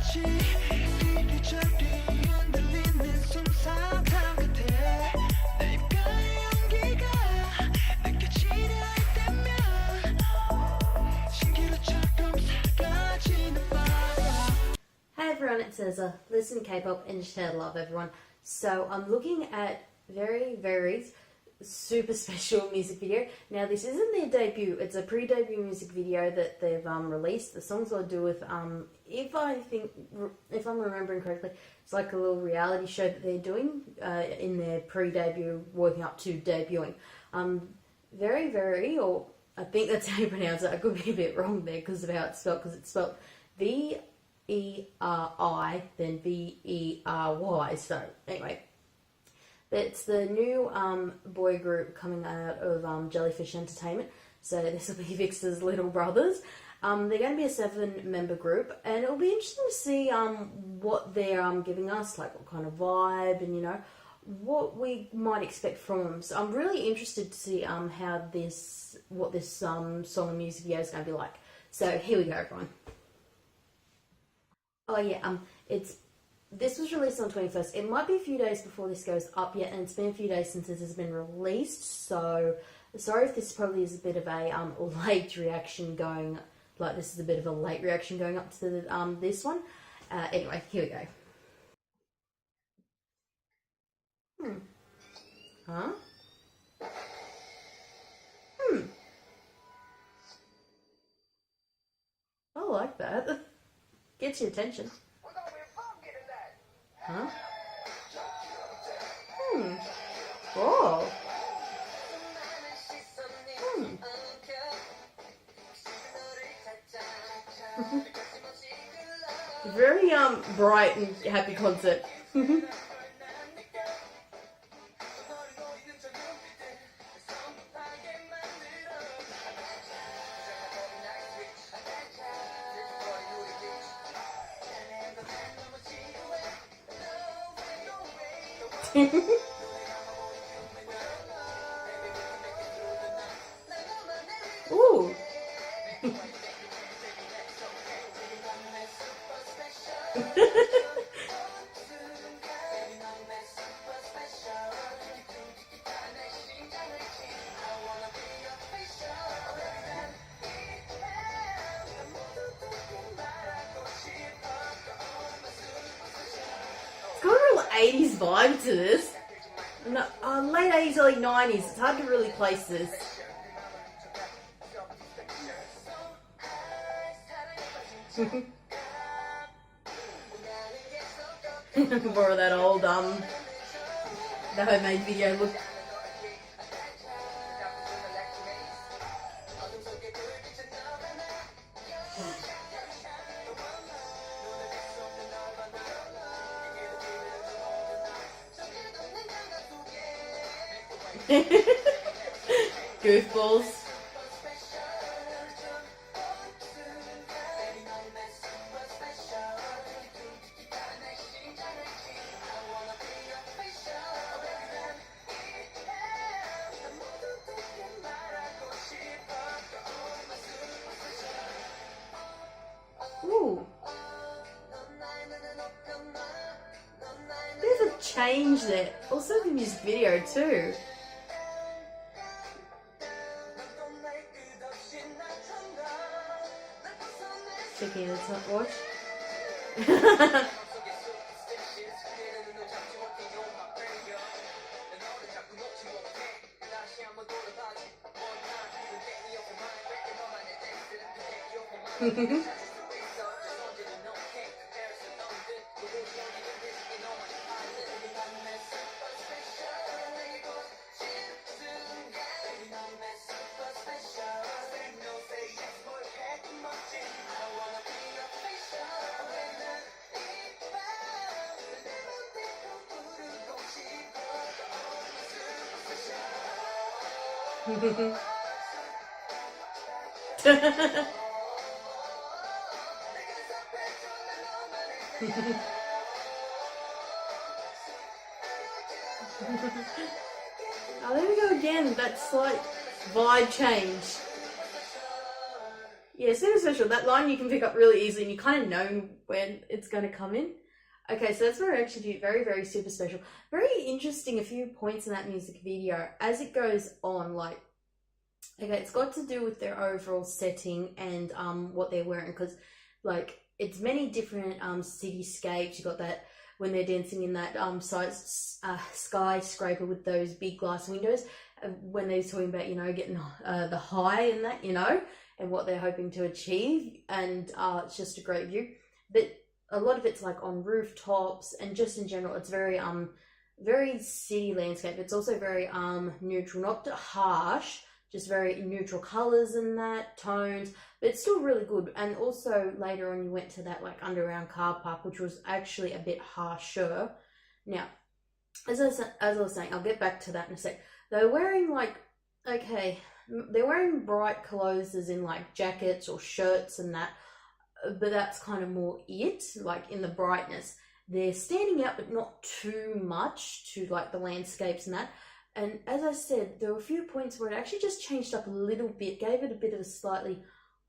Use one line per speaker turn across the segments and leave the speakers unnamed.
Hey everyone, it's Ezra. Listen K-pop and share love everyone. So I'm looking at VeriVery's Super Special music video. Now this isn't their debut, it's a pre-debut music video that they've released. The songs I do with, if I'm remembering correctly, it's like a little reality show that they're doing in their pre-debut, working up to debuting. VeriVery, or I think that's how you pronounce it, I could be a bit wrong there because of how it's spelled, because it's spelled VERI, then VERY. So anyway, it's the new boy group coming out of Jellyfish Entertainment. So this will be Vix's little brothers. They're going to be a 7-member group, and it'll be interesting to see what they're giving us, like what kind of vibe, and you know what we might expect from them. So I'm really interested to see what this song and music video is going to be like. So here we go, everyone. Oh yeah, this was released on 21st. It might be a few days before this goes up yet, and it's been a few days since this has been released, so sorry if this probably is a bit of a late reaction going, like this is a bit of a late reaction going up to the, this one. Anyway, here we go. Huh? I like that. Gets your attention. Huh? Oh. Very bright and happy concert. Ooh. It's got a real 80s vibe to this. No, late 80s, early 90s. It's hard to really place this. More of that old the homemade video look. Goofballs. Ooh. There's a change there. Also the music video too. Checking the top watch. Oh, there we go again, that slight vibe change. Yeah, super special. That line you can pick up really easily and you kind of know when it's going to come in. Okay, so that's very actually very, very super special. Very interesting, a few points in that music video. As it goes on, like, okay, it's got to do with their overall setting and what they're wearing, because, like, it's many different cityscapes. You got that when they're dancing in that skyscraper with those big glass windows, when they're talking about, you know, getting the high and that, you know, and what they're hoping to achieve, and it's just a great view. But a lot of it's like on rooftops, and just in general, it's very very city landscape. It's also very neutral, not harsh, just very neutral colors and that tones, but it's still really good. And also later on, you went to that like underground car park, which was actually a bit harsher. Now, as I was saying, I'll get back to that in a sec. They're wearing like, okay, they're wearing bright clothes as in like jackets or shirts and that, but that's kind of more it, like in the brightness. They're standing out, but not too much to like the landscapes and that. And as I said, there were a few points where it actually just changed up a little bit, gave it a bit of a slightly,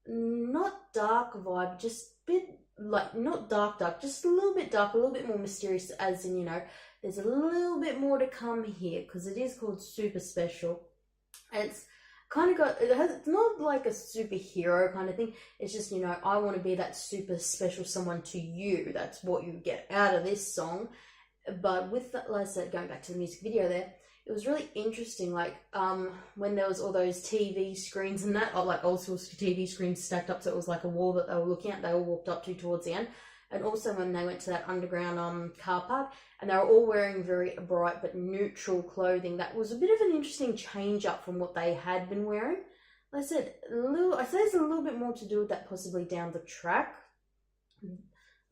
not dark vibe, just a bit like, not dark, just a little bit dark, a little bit more mysterious, as in, you know, there's a little bit more to come here, because it is called Super Special. And it's kind of got, it's not like a superhero kind of thing. It's just, you know, I want to be that super special someone to you. That's what you get out of this song. But with that, like I said, going back to the music video there, it was really interesting, like, when there was all those TV screens and that, or like old school TV screens stacked up, so it was like a wall that they were looking at, they all walked up to towards the end. And also when they went to that underground car park, and they were all wearing very bright but neutral clothing, that was a bit of an interesting change up from what they had been wearing. Like I said, I say there's a little bit more to do with that possibly down the track.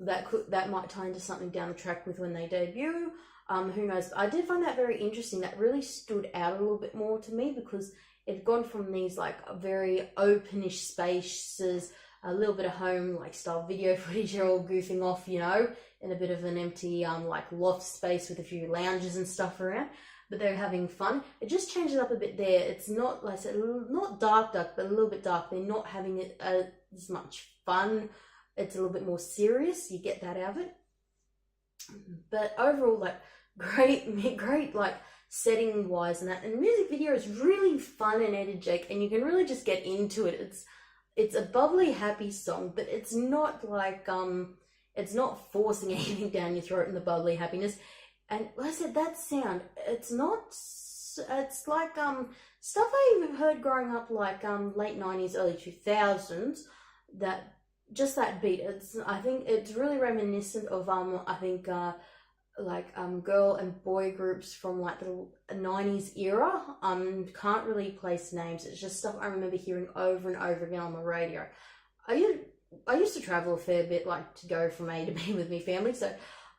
That might tie into something down the track with when they debut. Who knows? I did find that very interesting. That really stood out a little bit more to me, because it had gone from these like very openish spaces, a little bit of home like style video footage, you're all goofing off, you know, in a bit of an empty like loft space with a few lounges and stuff around, but they're having fun. It just changes it up a bit there. It's not, like I said, not dark, but a little bit dark. They're not having it as much fun. It's a little bit more serious. You get that out of it. But overall, like, great like setting wise and that, and the music video is really fun and energetic, and you can really just get into it. It's a bubbly, happy song, but it's not like it's not forcing anything down your throat in the bubbly happiness. And like I said, that sound, it's like stuff I heard growing up, like late 90s, early 2000s, that just that beat. I think it's really reminiscent of girl and boy groups from like the 90s era. Can't really place names. It's just stuff I remember hearing over and over again on the radio. I used to travel a fair bit, like to go from A to B with my family, so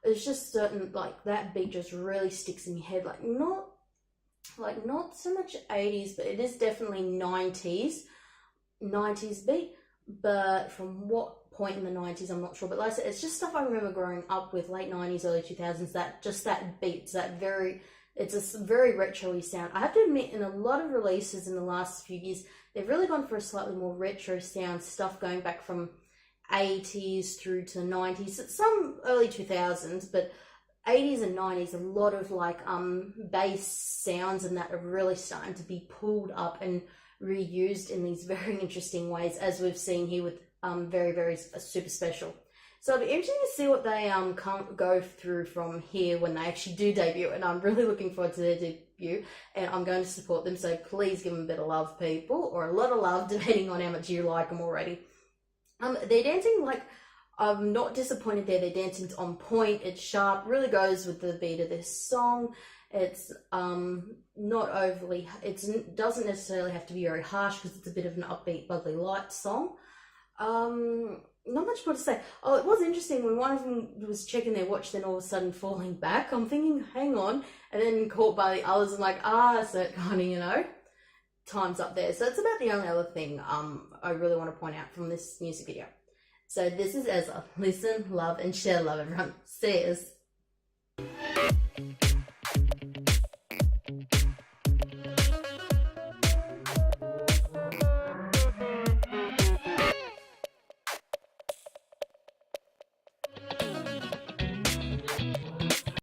it's just certain, like, that beat just really sticks in your head. Like not so much 80s, but it is definitely 90s beat. But from what point in the 90s, I'm not sure. But like I said, it's just stuff I remember growing up with, late 90s, early 2000s, that beat, it's a very retro-y sound. I have to admit, in a lot of releases in the last few years, they've really gone for a slightly more retro sound, stuff going back from 80s through to 90s, some early 2000s, but 80s and 90s, a lot of like bass sounds and that are really starting to be pulled up and reused in these very interesting ways, as we've seen here with VeriVery Super Special. So it'll be interesting to see what they go through from here when they actually do debut, and I'm really looking forward to their debut, and I'm going to support them, so please give them a bit of love, people, or a lot of love, depending on how much you like them already. They're dancing like, I'm not disappointed there. Their dancing's on point, it's sharp, really goes with the beat of this song. It's not overly, it doesn't necessarily have to be very harsh, because it's a bit of an upbeat, bubbly, light song. Not much more to say. Oh, it was interesting when one of them was checking their watch, then all of a sudden falling back. I'm thinking, hang on, and then caught by the others and like, so it kind of, you know, time's up there. So that's about the only other thing I really want to point out from this music video. So this is Ezra. Listen, love, and share love, everyone. See yous.